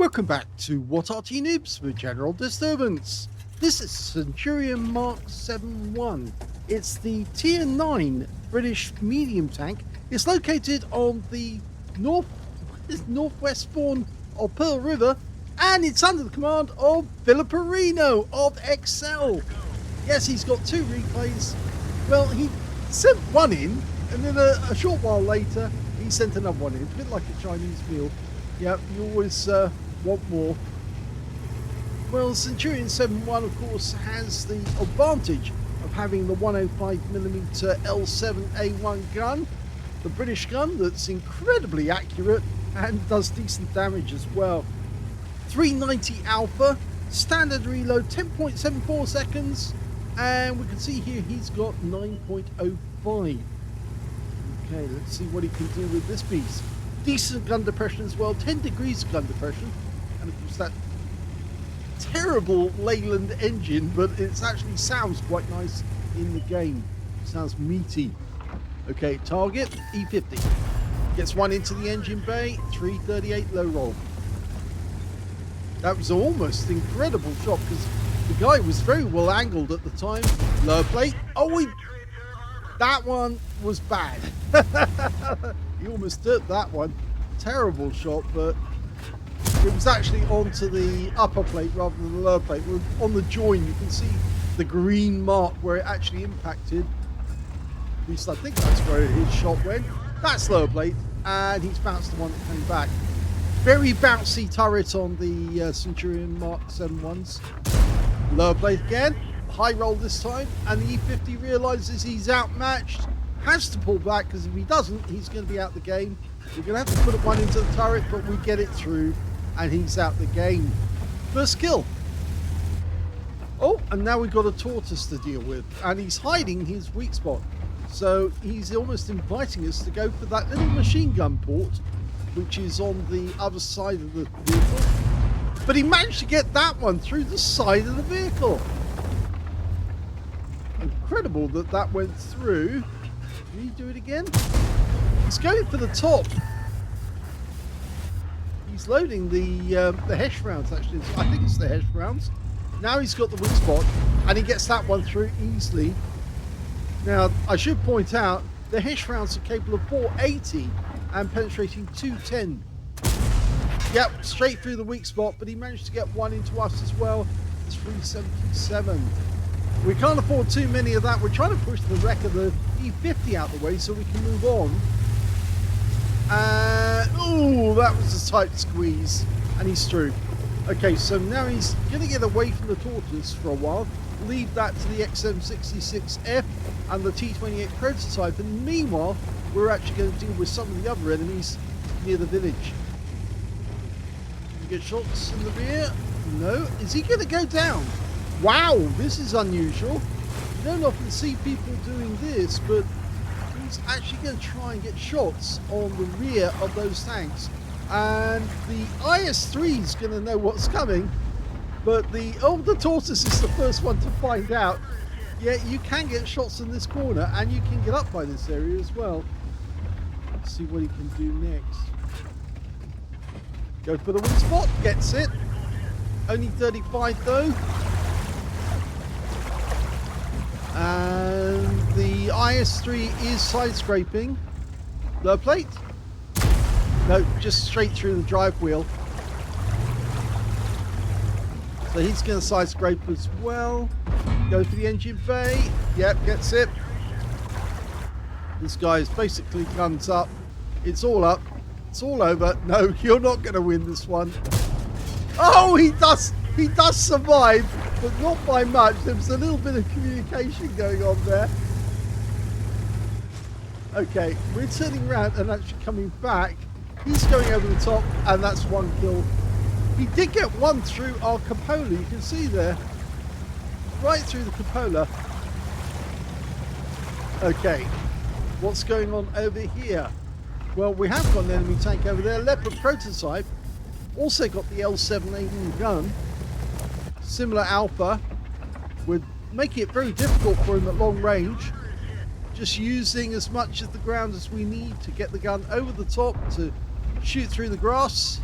Welcome back to What Arty Noobs for General Disturbance. This is Centurion Mk It's the Tier 9 British medium tank. It's located on the northwest spawn of Pearl River, and it's under the command of FiliPer1n0 of Excel. Yes, he's got 2 replays. Well, he sent one in, and then a short while later, he sent another one in. It's a bit like a Chinese meal. Yeah, you always want more. Well, Centurion Mk, of course, has the advantage of having the 105mm L7A1 gun, the British gun that's incredibly accurate and does decent damage as well. 390 alpha, standard reload 10.74 seconds, and we can see here he's got 9.05. Okay, let's see what he can do with this piece. Decent gun depression as well, 10 degrees of gun depression, and of course that terrible Leyland engine, but it actually sounds quite nice in the game. Sounds meaty. Okay, target E50. Gets one into the engine bay, 338 low roll. That was almost an incredible shot because the guy was very well angled at the time. Lower plate. Oh, that one was bad. He almost did that one. Terrible shot, but it was actually onto the upper plate rather than the lower plate. On the join, you can see the green mark where it actually impacted. At least I think that's where his shot went. That's lower plate, and he's bounced the one that came back. Very bouncy turret on the Centurion Mk7s. Lower plate again. High roll this time, and the E50 realizes he's outmatched, has to pull back because if he doesn't, he's going to be out the game. We're going to have to put one into the turret, but we get it through, and he's out the game. First kill. Oh, and now we've got a tortoise to deal with, and he's hiding his weak spot. So he's almost inviting us to go for that little machine gun port, which is on the other side of the vehicle. But he managed to get that one through the side of the vehicle. Incredible that that went through. Can he do it again? He's going for the top. He's loading the Hesh rounds, actually. I think it's the Hesh rounds. Now he's got the weak spot, and he gets that one through easily. Now, I should point out, the Hesh rounds are capable of 480 and penetrating 210. Yep, straight through the weak spot, but he managed to get one into us as well. It's 377. We can't afford too many of that. We're trying to push the wreck of the E50 out the way so we can move on. Oh, that was a tight squeeze, and he's through. Okay, so now he's going to get away from the tortoise for a while, leave that to the XM66F and the T28 prototype, and meanwhile, we're actually going to deal with some of the other enemies near the village. Can we get shots in the rear? No. Is he going to go down? Wow, this is unusual. You don't often see people doing this, but he's actually going to try and get shots on the rear of those tanks. And the IS-3 is going to know what's coming, but the tortoise is the first one to find out. Yeah, you can get shots in this corner, and you can get up by this area as well. Let's see what he can do next. Go for the weak spot, gets it. Only 35 though. And the IS-3 is side scraping. Low plate? No, just straight through the drive wheel. So he's going to side scrape as well. Go for the engine bay. Yep, gets it. This guy is basically guns up. It's all up. It's all over. No, you're not going to win this one. Oh, he does survive, but not by much. There was a little bit of communication going on there. Okay, we're turning around and actually coming back. He's going over the top, and that's one kill. He did get one through our cupola, you can see there. Right through the cupola. Okay, what's going on over here? Well, we have got an enemy tank over there. Leopard prototype. Also got the L7A1 gun. Similar alpha. We're making it very difficult for him at long range. Just using as much of the ground as we need to get the gun over the top to shoot through the grass.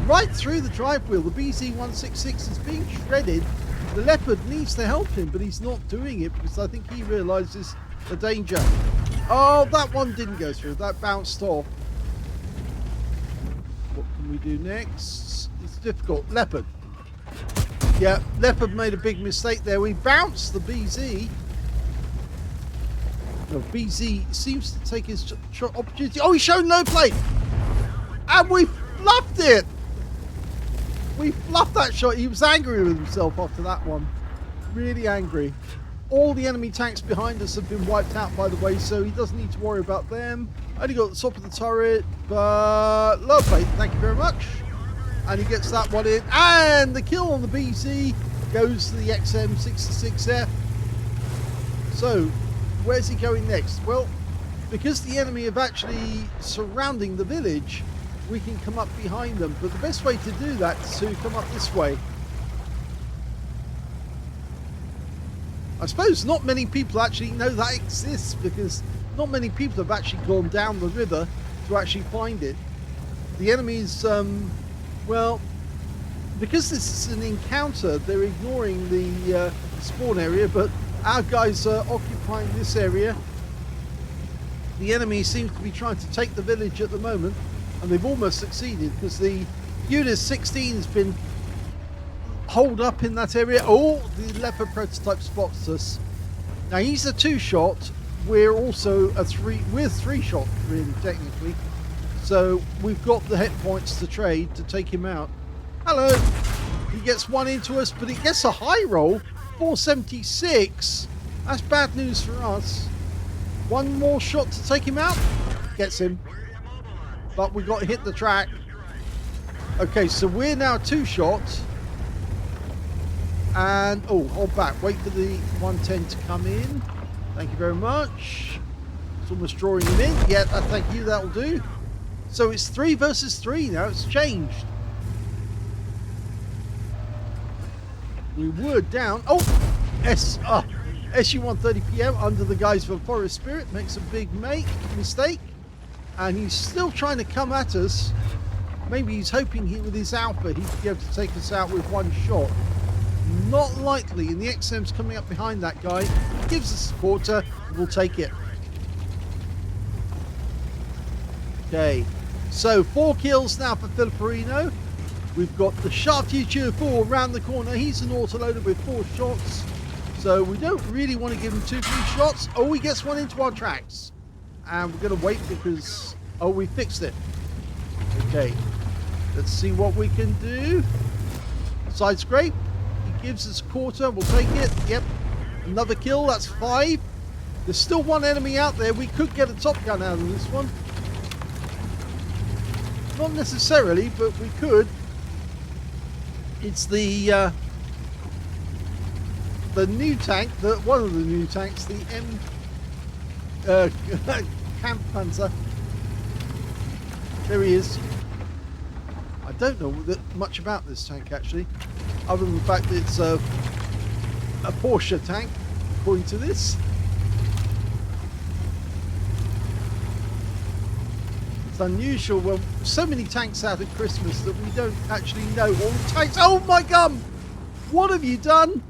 right through the drive wheel. The BZ166 is being shredded. The Leopard needs to help him, but he's not doing it because I think he realizes the danger. Oh, that one didn't go through. That bounced off. What can we do next? It's difficult. Leopard. Yeah, Leopard made a big mistake there. We bounced the BZ. No, BZ seems to take his shot opportunity. Oh, he's shown no plate. And we fluffed it. We fluffed that shot. He was angry with himself after that one. Really angry. All the enemy tanks behind us have been wiped out, by the way, so he doesn't need to worry about them. Only got the top of the turret, but low plate. Thank you very much. And he gets that one in. And the kill on the BZ goes to the XM66F. So, where's he going next? Well, because the enemy have actually surrounding the village, we can come up behind them. But the best way to do that is to come up this way. I suppose not many people actually know that exists because not many people have actually gone down the river to actually find it. The enemies, well, because this is an encounter, they're ignoring the spawn area, but our guys are occupying this area. The enemy seems to be trying to take the village at the moment, and they've almost succeeded because the UNIS 16 has been holed up in that area. Oh, the Leopard prototype spots us. Now he's a 2-shot. We're also a 3. We're 3-shot, really, technically. So we've got the hit points to trade to take him out. Hello. He gets one into us, but he gets a high roll. 476. That's bad news for us. One more shot to take him out. Gets him. But we got to hit the track. Okay, so we're now 2-shot. And, oh, hold back. Wait for the 110 to come in. Thank you very much. It's almost drawing him in. Yeah, thank you. That'll do. So it's 3 versus 3 now. It's changed. We were down. Oh, SU-130PM under the guise of a Forest Spirit makes a big mistake. And he's still trying to come at us. Maybe he's hoping with his Alpha he'd be able to take us out with one shot. Not likely, and the XM's coming up behind that guy. He gives us a quarter, we'll take it. Okay, so 4 kills now for FiliPer1n0. We've got the Sharp Future 4 around the corner. He's an autoloader with 4 shots. So we don't really want to give him 2 free shots. Oh, he gets one into our tracks. And we're going to wait because, oh, we fixed it. Okay, let's see what we can do. Side scrape. Gives us a quarter, we'll take it. Yep, another kill, that's 5. There's still one enemy out there. We could get a top gun out of this one. Not necessarily, but we could. It's the new tank, one of the new tanks, the Camp Panzer. There he is. I don't know much about this tank actually, other than the fact that it's a Porsche tank, according to this. It's unusual. Well, so many tanks out at Christmas that we don't actually know all the tanks. Oh my gum! What have you done?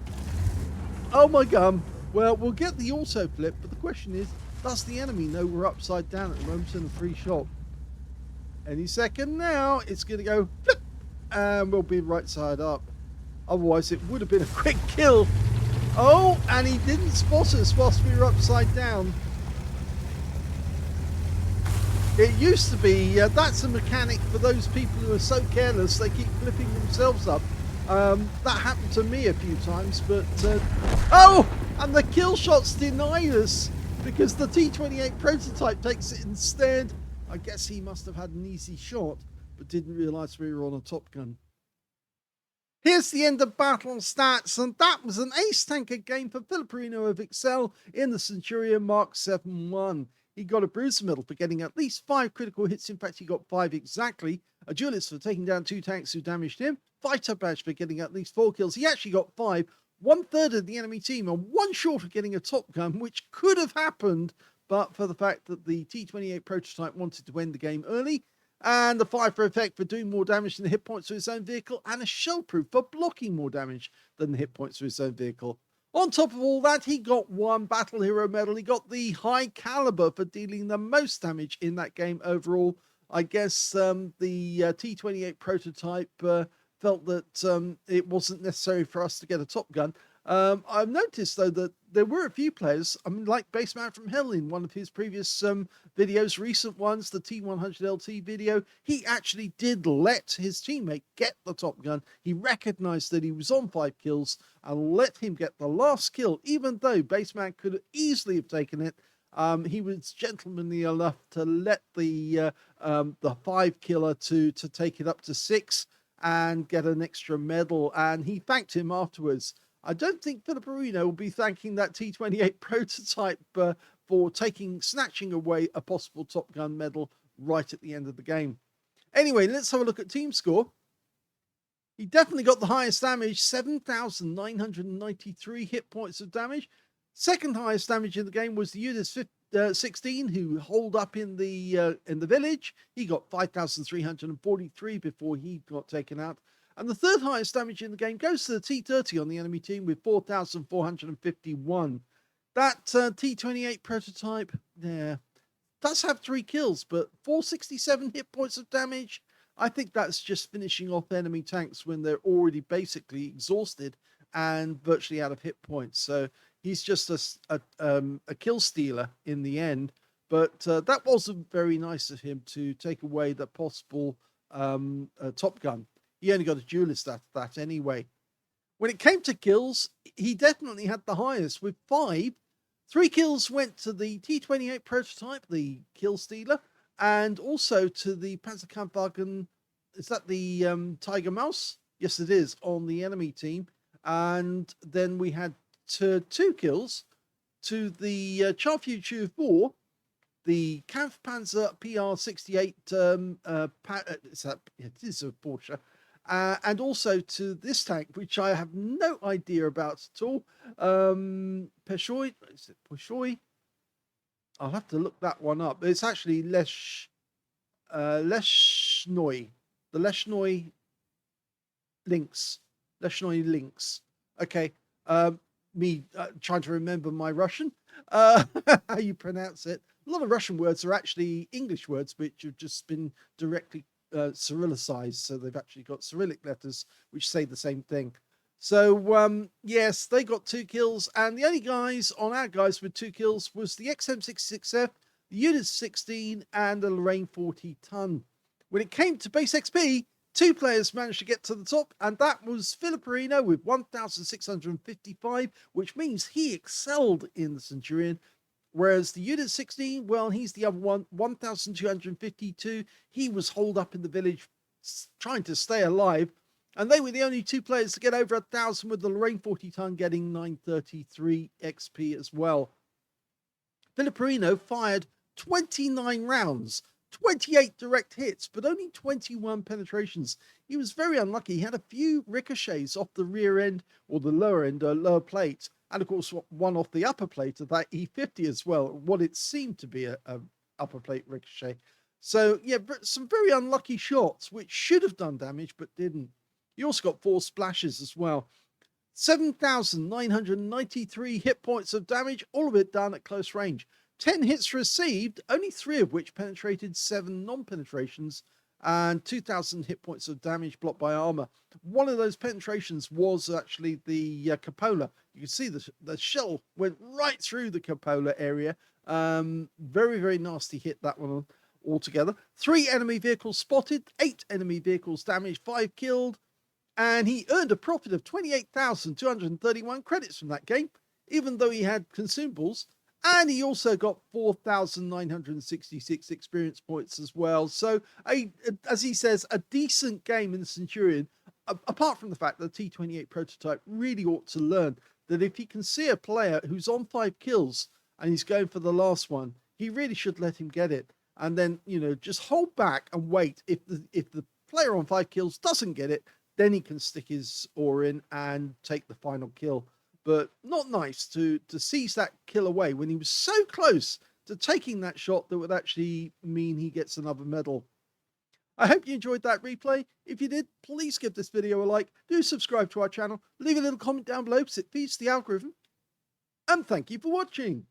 Oh my gum. Well, we'll get the auto flip, but the question is, does the enemy know we're upside down at the moment in a free shot? Any second now, it's going to go flip, and we'll be right side up. Otherwise, it would have been a quick kill. Oh, and he didn't spot us whilst we were upside down. It used to be, that's a mechanic for those people who are so careless, they keep flipping themselves up. That happened to me a few times, but... oh, and the kill shots denied us because the T-28 prototype takes it instead. I guess he must have had an easy shot, but didn't realise we were on a Top Gun. Here's the end of battle stats, and that was an ace tanker game for FiliPer1n0 of Excel in the Centurion Mk. He got a Bruiser medal for getting at least 5 critical hits. In fact, he got 5 exactly. A duelist for taking down 2 tanks who damaged him. Fighter badge for getting at least 4 kills. He actually got 5. 1/3 of the enemy team, and 1 short of getting a Top Gun, which could have happened, but for the fact that the T-28 prototype wanted to end the game early. and the FiliPer effect for doing more damage than the hit points of his own vehicle, and a shell proof for blocking more damage than the hit points of his own vehicle. On top of all that, he got one Battle Hero medal. He got the high caliber for dealing the most damage in that game overall. I guess the T28 prototype felt that it wasn't necessary for us to get a Top Gun. I've noticed, though, that there were a few players, I mean, like Baseman from Hell in one of his previous videos, recent ones, the T100LT video, he actually did let his teammate get the Top Gun. He recognized that he was on 5 kills and let him get the last kill, even though Baseman could easily have taken it. He was gentlemanly enough to let the 5 killer to take it up to 6 and get an extra medal, and he thanked him afterwards. I don't think FiliPer1n0 will be thanking that T28 prototype for snatching away a possible Top Gun medal right at the end of the game. Anyway, let's have a look at team score. He definitely got the highest damage, 7,993 hit points of damage. Second highest damage in the game was the Units 16, who holed up in the village. He got 5,343 before he got taken out. And the third highest damage in the game goes to the T30 on the enemy team with 4,451. That T28 prototype, yeah, does have 3 kills, but 467 hit points of damage. I think that's just finishing off enemy tanks when they're already basically exhausted and virtually out of hit points. So he's just a kill stealer in the end. But that wasn't very nice of him to take away the possible Top Gun. He only got a duelist out of that anyway. When it came to kills, he definitely had the highest with 5. 3 kills went to the T28 prototype, the kill stealer, and also to the Panzerkampfwagen. Is that the Tiger Mouse? Yes, it is, on the enemy team. And then we had 2 kills to the Charfuture 4, the Kampfpanzer PR68. It is a Porsche. And also to this tank, which I have no idea about at all. Peshoy, is it Peshoy? I'll have to look that one up. It's actually Leshnoy, the Leshnoy Lynx. Leshnoy Lynx. Okay. Me trying to remember my Russian, how you pronounce it. A lot of Russian words are actually English words, which have just been directly Cyrillicized, so they've actually got Cyrillic letters which say the same thing. So yes, they got 2 kills, and the only guys on our guys with 2 kills was the XM66F, the Unit 16, and the Lorraine 40 ton. When it came to base XP, 2 players managed to get to the top, and that was FiliPer1n0 with 1,655, which means he excelled in the Centurion. Whereas the Unit 16, well, he's the other one, 1,252. He was holed up in the village trying to stay alive. And they were the only 2 players to get over 1,000, with the Lorraine 40 ton getting 933 XP as well. FiliPer1n0 fired 29 rounds, 28 direct hits, but only 21 penetrations. He was very unlucky. He had a few ricochets off the rear end, or the lower end, lower plate. And of course, one off the upper plate of that E50 as well, what it seemed to be a upper plate ricochet. So yeah, some very unlucky shots, which should have done damage, but didn't. He also got 4 splashes as well. 7,993 hit points of damage, all of it done at close range. 10 hits received, only 3 of which penetrated, 7 non-penetrations, and 2,000 hit points of damage blocked by armor. One of those penetrations was actually the cupola. You can see the shell went right through the cupola area. Very, very nasty hit, that one altogether. 3 enemy vehicles spotted, 8 enemy vehicles damaged, 5 killed, and he earned a profit of 28,231 credits from that game, even though he had consumables. And he also got 4,966 experience points as well. So, as he says, a decent game in the Centurion, apart from the fact that the T28 prototype really ought to learn that if he can see a player who's on 5 kills and he's going for the last one, he really should let him get it. And then, you know, just hold back and wait. If the player on 5 kills doesn't get it, then he can stick his oar in and take the final kill. But not nice to seize that kill away when he was so close to taking that shot that would actually mean he gets another medal. I hope you enjoyed that replay. If you did, please give this video a like, do subscribe to our channel, leave a little comment down below because it feeds the algorithm. And thank you for watching.